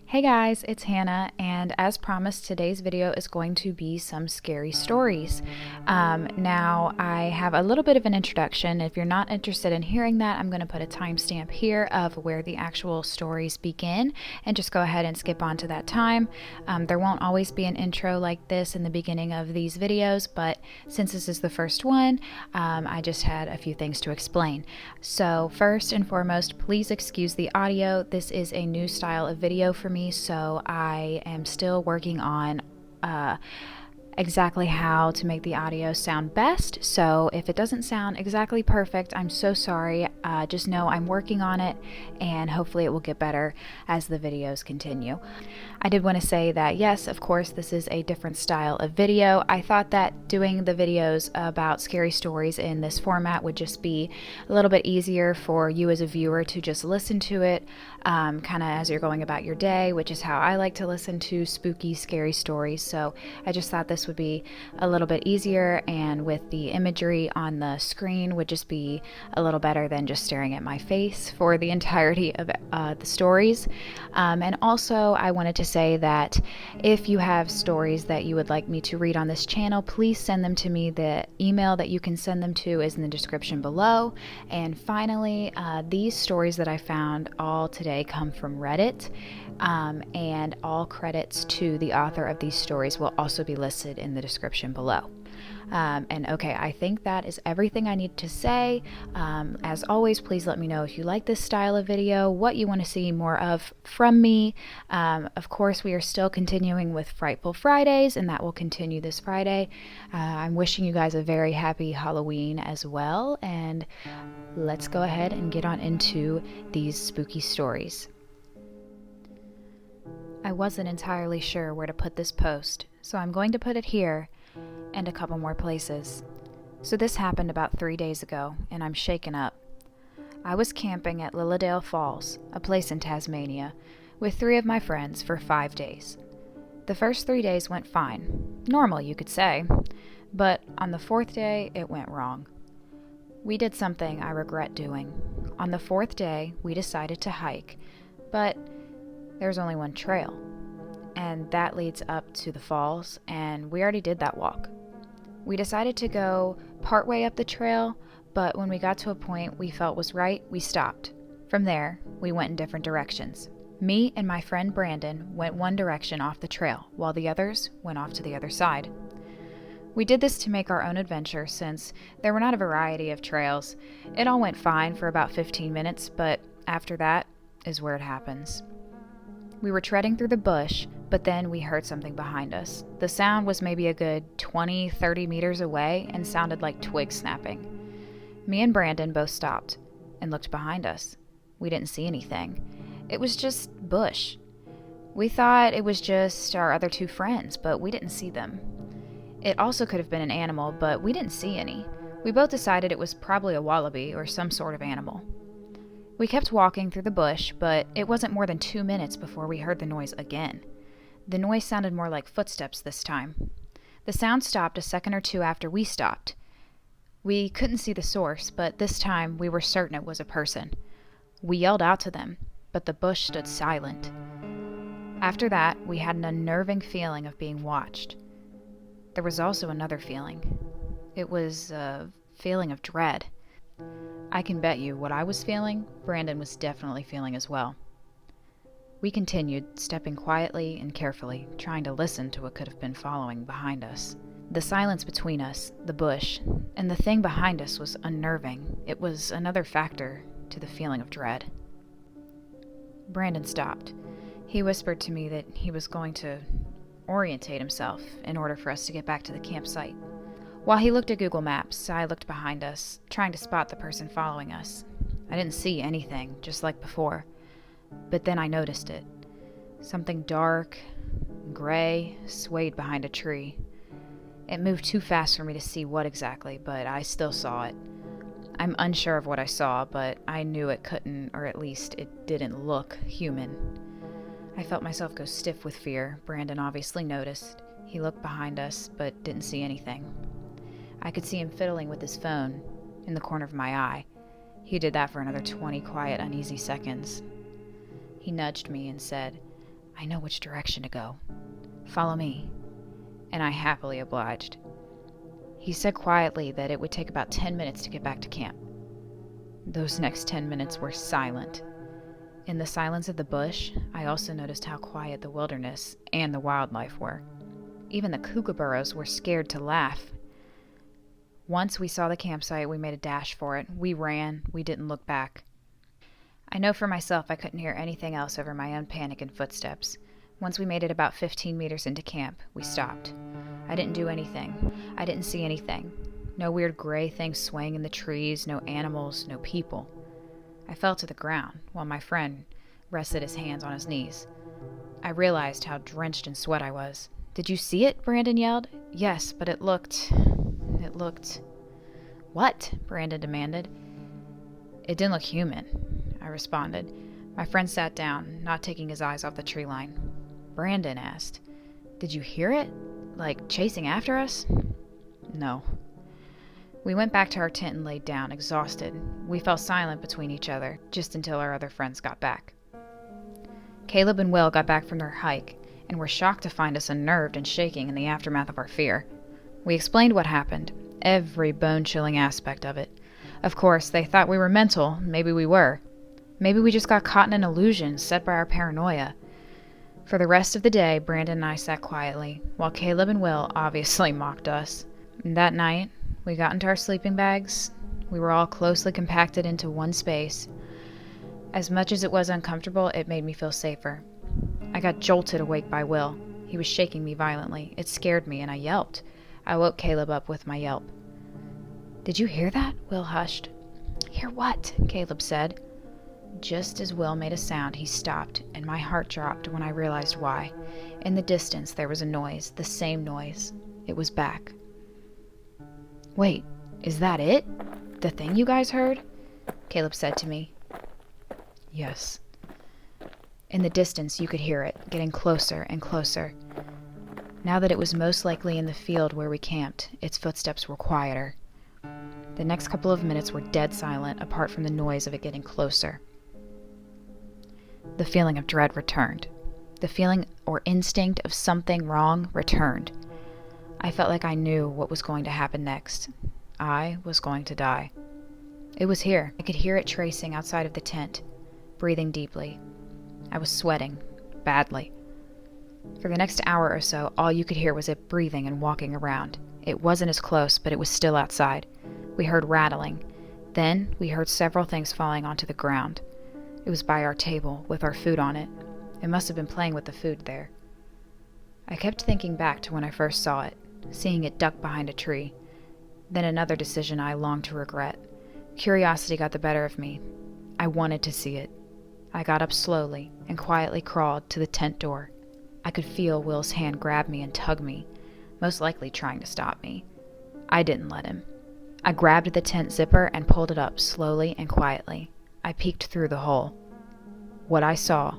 Hey guys, it's Hannah, and as promised, today's video is going to be some scary stories. Now, I have a little bit of an introduction. If you're not interested in hearing that, I'm going to put a timestamp here of where the actual stories begin, and just go ahead and skip on to that time. There won't always be an intro like this in the beginning of these videos, but since this is the first one, I just had a few things to explain. So first and foremost, please excuse the audio. This is a new style of video for me, so I am still working on exactly how to make the audio sound best. So if it doesn't sound exactly perfect, I'm so sorry. Just know I'm working on it, and hopefully it will get better as the videos continue. I did want to say that yes, of course, this is a different style of video. I thought that doing the videos about scary stories in this format would just be a little bit easier for you as a viewer to just listen to it kind of as you're going about your day, which is how I like to listen to spooky, scary stories. So I just thought this would be a little bit easier, and with the imagery on the screen would just be a little better than just staring at my face for the entirety of the stories. And also I wanted to say that if you have stories that you would like me to read on this channel, please send them to me. The email that you can send them to is in the description below. And finally, these stories that I found all today come from Reddit, and all credits to the author of these stories will also be listed in the description below. And okay, I think that is everything I need to say. As always, please let me know if you like this style of video, what you want to see more of from me. Of course, we are still continuing with Frightful Fridays, and that will continue this Friday. I'm wishing you guys a very happy Halloween as well, and let's go ahead and get on into these spooky stories. I wasn't entirely sure where to put this post, so I'm going to put it here and a couple more places. So this happened about 3 days ago, and I'm shaken up. I was camping at Lilydale Falls, a place in Tasmania, with 3 of my friends for 5 days. The first 3 days went fine. Normal, you could say. But on the 4th day, it went wrong. We did something I regret doing. On the 4th day, we decided to hike, but there's only one trail, and that leads up to the falls, and we already did that walk. We decided to go partway up the trail, but when we got to a point we felt was right, we stopped. From there, we went in different directions. Me and my friend Brandon went one direction off the trail, while the others went off to the other side. We did this to make our own adventure, since there were not a variety of trails. It all went fine for about 15 minutes, but after that is where it happens. We were treading through the bush, but then we heard something behind us. The sound was maybe a good 20-30 meters away and sounded like twigs snapping. Me and Brandon both stopped and looked behind us. We didn't see anything. It was just bush. We thought it was just our other 2 friends, but we didn't see them. It also could have been an animal, but we didn't see any. We both decided it was probably a wallaby or some sort of animal. We kept walking through the bush, but it wasn't more than 2 minutes before we heard the noise again. The noise sounded more like footsteps this time. The sound stopped a second or two after we stopped. We couldn't see the source, but this time we were certain it was a person. We yelled out to them, but the bush stood silent. After that, we had an unnerving feeling of being watched. There was also another feeling. It was a feeling of dread. I can bet you what I was feeling, Brandon was definitely feeling as well. We continued, stepping quietly and carefully, trying to listen to what could have been following behind us. The silence between us, the bush, and the thing behind us was unnerving. It was another factor to the feeling of dread. Brandon stopped. He whispered to me that he was going to orientate himself in order for us to get back to the campsite. While he looked at Google Maps, I looked behind us, trying to spot the person following us. I didn't see anything, just like before. But then I noticed it. Something dark, gray, swayed behind a tree. It moved too fast for me to see what exactly, but I still saw it. I'm unsure of what I saw, but I knew it couldn't, or at least it didn't look human. I felt myself go stiff with fear. Brandon obviously noticed. He looked behind us, but didn't see anything. I could see him fiddling with his phone in the corner of my eye. He did that for another 20 quiet, uneasy seconds. He nudged me and said, I know which direction to go. Follow me. And I happily obliged. He said quietly that it would take about 10 minutes to get back to camp. Those next 10 minutes were silent. In the silence of the bush, I also noticed how quiet the wilderness and the wildlife were. Even the kookaburras were scared to laugh. Once we saw the campsite, we made a dash for it. We ran. We didn't look back. I know for myself I couldn't hear anything else over my own panic and footsteps. Once we made it about 15 meters into camp, we stopped. I didn't do anything. I didn't see anything. No weird gray things swaying in the trees, no animals, no people. I fell to the ground while my friend rested his hands on his knees. I realized how drenched in sweat I was. "Did you see it?" Brandon yelled. "Yes, but it looked... What?" Brandon demanded. "It didn't look human," I responded. My friend sat down, not taking his eyes off the tree line. Brandon asked, "Did you hear it? Like chasing after us?" "No." We went back to our tent and laid down, exhausted. We fell silent between each other, just until our other friends got back. Caleb and Will got back from their hike, and were shocked to find us unnerved and shaking in the aftermath of our fear. We explained what happened, every bone-chilling aspect of it. Of course, they thought we were mental. Maybe we were. Maybe we just got caught in an illusion set by our paranoia. For the rest of the day, Brandon and I sat quietly, while Caleb and Will obviously mocked us. And that night, we got into our sleeping bags. We were all closely compacted into one space. As much as it was uncomfortable, it made me feel safer. I got jolted awake by Will. He was shaking me violently. It scared me, and I yelped. I woke Caleb up with my yelp. "Did you hear that?" Will hushed. "Hear what?" Caleb said. Just as Will made a sound, he stopped, and my heart dropped when I realized why. In the distance, there was a noise, the same noise. It was back. "Wait, is that it? The thing you guys heard?" Caleb said to me. "Yes." In the distance, you could hear it, getting closer and closer. Now that it was most likely in the field where we camped, its footsteps were quieter. The next couple of minutes were dead silent, apart from the noise of it getting closer. The feeling of dread returned. The feeling or instinct of something wrong returned. I felt like I knew what was going to happen next. I was going to die. It was here. I could hear it tracing outside of the tent, breathing deeply. I was sweating, badly. For the next hour or so, all you could hear was it breathing and walking around. It wasn't as close, but it was still outside. We heard rattling. Then we heard several things falling onto the ground. It was by our table, with our food on it. It must have been playing with the food there. I kept thinking back to when I first saw it, seeing it duck behind a tree. Then another decision I longed to regret. Curiosity got the better of me. I wanted to see it. I got up slowly and quietly crawled to the tent door. I could feel Will's hand grab me and tug me, most likely trying to stop me. I didn't let him. I grabbed the tent zipper and pulled it up slowly and quietly. I peeked through the hole. What I saw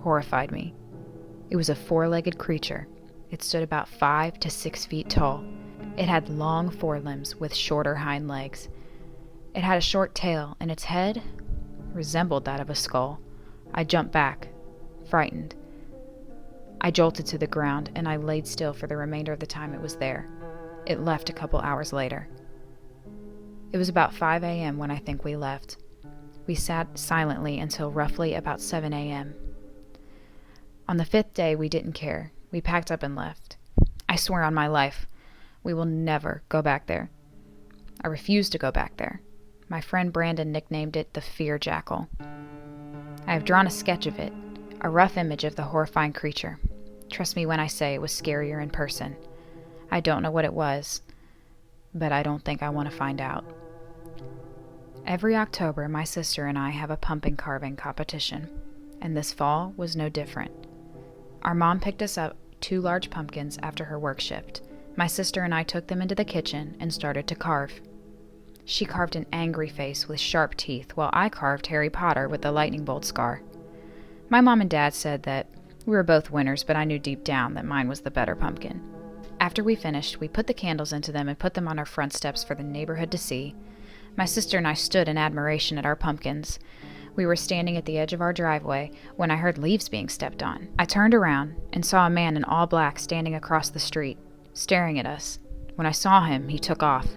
horrified me. It was a four-legged creature. It stood about 5 to 6 feet tall. It had long forelimbs with shorter hind legs. It had a short tail, and its head resembled that of a skull. I jumped back, frightened. I jolted to the ground, and I laid still for the remainder of the time it was there. It left a couple hours later. It was about 5 a.m. when I think we left. We sat silently until roughly about 7 a.m. On the 5th day, we didn't care. We packed up and left. I swear on my life, we will never go back there. I refuse to go back there. My friend Brandon nicknamed it the Fear Jackal. I have drawn a sketch of it, a rough image of the horrifying creature. Trust me when I say it was scarier in person. I don't know what it was, but I don't think I want to find out. Every October, my sister and I have a pumpkin carving competition, and this fall was no different. Our mom picked us up 2 large pumpkins after her work shift. My sister and I took them into the kitchen and started to carve. She carved an angry face with sharp teeth, while I carved Harry Potter with the lightning bolt scar. My mom and dad said that we were both winners, but I knew deep down that mine was the better pumpkin. After we finished, we put the candles into them and put them on our front steps for the neighborhood to see. My sister and I stood in admiration at our pumpkins. We were standing at the edge of our driveway when I heard leaves being stepped on. I turned around and saw a man in all black standing across the street, staring at us. When I saw him, he took off.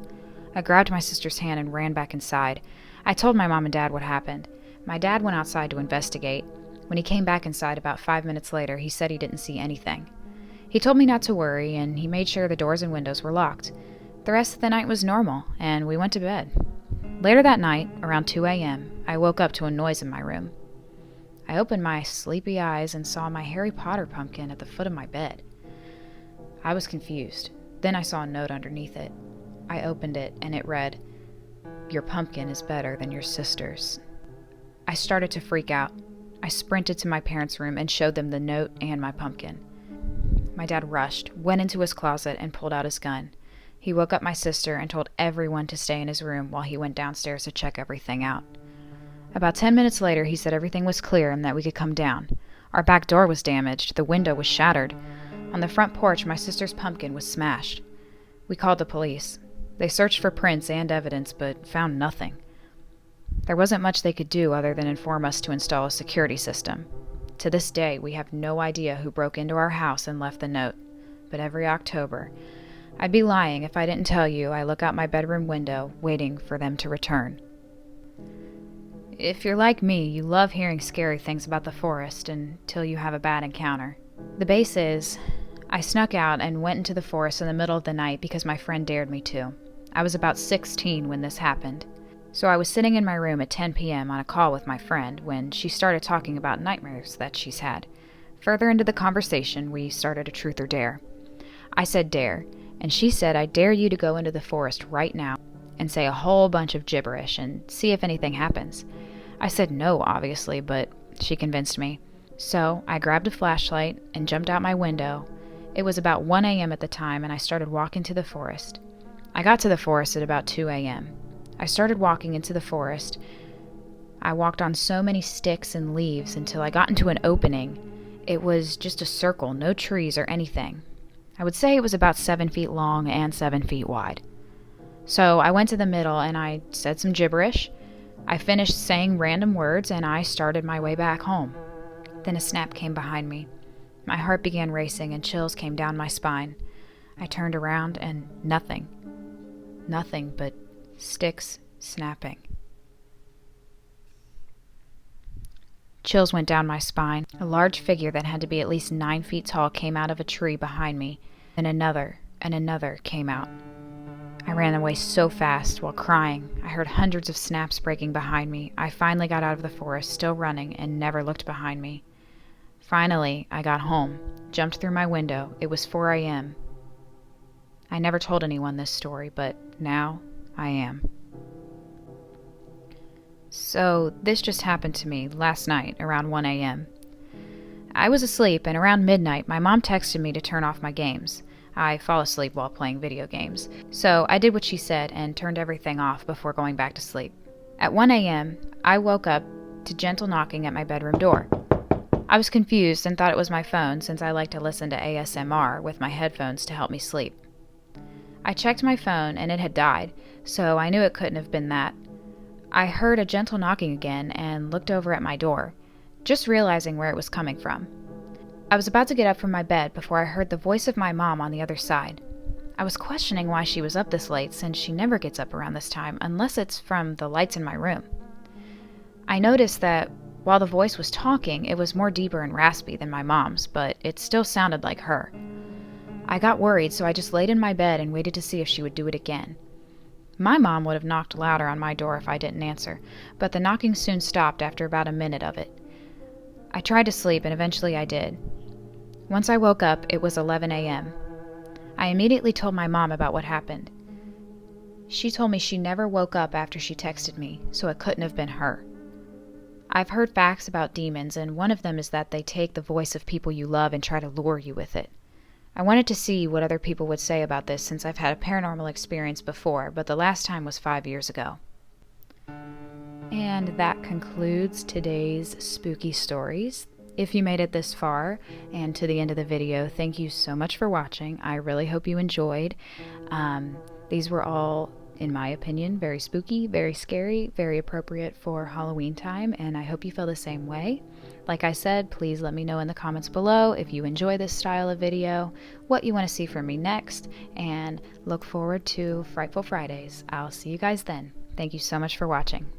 I grabbed my sister's hand and ran back inside. I told my mom and dad what happened. My dad went outside to investigate. When he came back inside about 5 minutes later, he said he didn't see anything. He told me not to worry, and he made sure the doors and windows were locked. The rest of the night was normal, and we went to bed. Later that night, around 2 a.m., I woke up to a noise in my room. I opened my sleepy eyes and saw my Harry Potter pumpkin at the foot of my bed. I was confused. Then I saw a note underneath it. I opened it, and it read, "Your pumpkin is better than your sister's." I started to freak out. I sprinted to my parents' room and showed them the note and my pumpkin. My dad rushed, went into his closet, and pulled out his gun. He woke up my sister and told everyone to stay in his room while he went downstairs to check everything out. About 10 minutes later, he said everything was clear and that we could come down. Our back door was damaged. The window was shattered. On the front porch, my sister's pumpkin was smashed. We called the police. They searched for prints and evidence, but found nothing. There wasn't much they could do other than inform us to install a security system. To this day, we have no idea who broke into our house and left the note. But every October, I'd be lying if I didn't tell you I look out my bedroom window, waiting for them to return. If you're like me, you love hearing scary things about the forest until you have a bad encounter. The base is, I snuck out and went into the forest in the middle of the night because my friend dared me to. I was about 16 when this happened. So I was sitting in my room at 10 p.m. on a call with my friend when she started talking about nightmares that she's had. Further into the conversation, we started a truth or dare. I said dare, and she said I dare you to go into the forest right now and say a whole bunch of gibberish and see if anything happens. I said no, obviously, but she convinced me. So I grabbed a flashlight and jumped out my window. It was about 1 a.m. at the time, and I started walking to the forest. I got to the forest at about 2 a.m. I started walking into the forest. I walked on so many sticks and leaves until I got into an opening. It was just a circle, no trees or anything. I would say it was about 7 feet long and 7 feet wide. So I went to the middle and I said some gibberish. I finished saying random words and I started my way back home. Then a snap came behind me. My heart began racing and chills came down my spine. I turned around and nothing. Nothing but sticks snapping. Chills went down my spine. A large figure that had to be at least 9 feet tall came out of a tree behind me. Then another and another came out. I ran away so fast while crying. I heard hundreds of snaps breaking behind me. I finally got out of the forest, still running, and never looked behind me. Finally, I got home, jumped through my window. It was 4 a.m. I never told anyone this story, but now I am. So this just happened to me last night around 1 a.m. I was asleep, and around midnight, my mom texted me to turn off my games. I fall asleep while playing video games. So I did what she said and turned everything off before going back to sleep. At 1 a.m., I woke up to gentle knocking at my bedroom door. I was confused and thought it was my phone since I like to listen to ASMR with my headphones to help me sleep. I checked my phone and it had died, so I knew it couldn't have been that. I heard a gentle knocking again and looked over at my door, just realizing where it was coming from. I was about to get up from my bed before I heard the voice of my mom on the other side. I was questioning why she was up this late since she never gets up around this time unless it's from the lights in my room. I noticed that while the voice was talking, it was more deeper and raspy than my mom's, but it still sounded like her. I got worried, so I just laid in my bed and waited to see if she would do it again. My mom would have knocked louder on my door if I didn't answer, but the knocking soon stopped after about a minute of it. I tried to sleep, and eventually I did. Once I woke up, it was 11 a.m. I immediately told my mom about what happened. She told me she never woke up after she texted me, so it couldn't have been her. I've heard facts about demons, and one of them is that they take the voice of people you love and try to lure you with it. I wanted to see what other people would say about this since I've had a paranormal experience before, but the last time was 5 years ago. And that concludes today's spooky stories. If you made it this far and to the end of the video, thank you so much for watching. I really hope you enjoyed. These were all in my opinion, very spooky, very scary, very appropriate for Halloween time, and I hope you feel the same way. Like I said, please let me know in the comments below if you enjoy this style of video, what you want to see from me next, and look forward to Frightful Fridays. I'll see you guys then. Thank you so much for watching.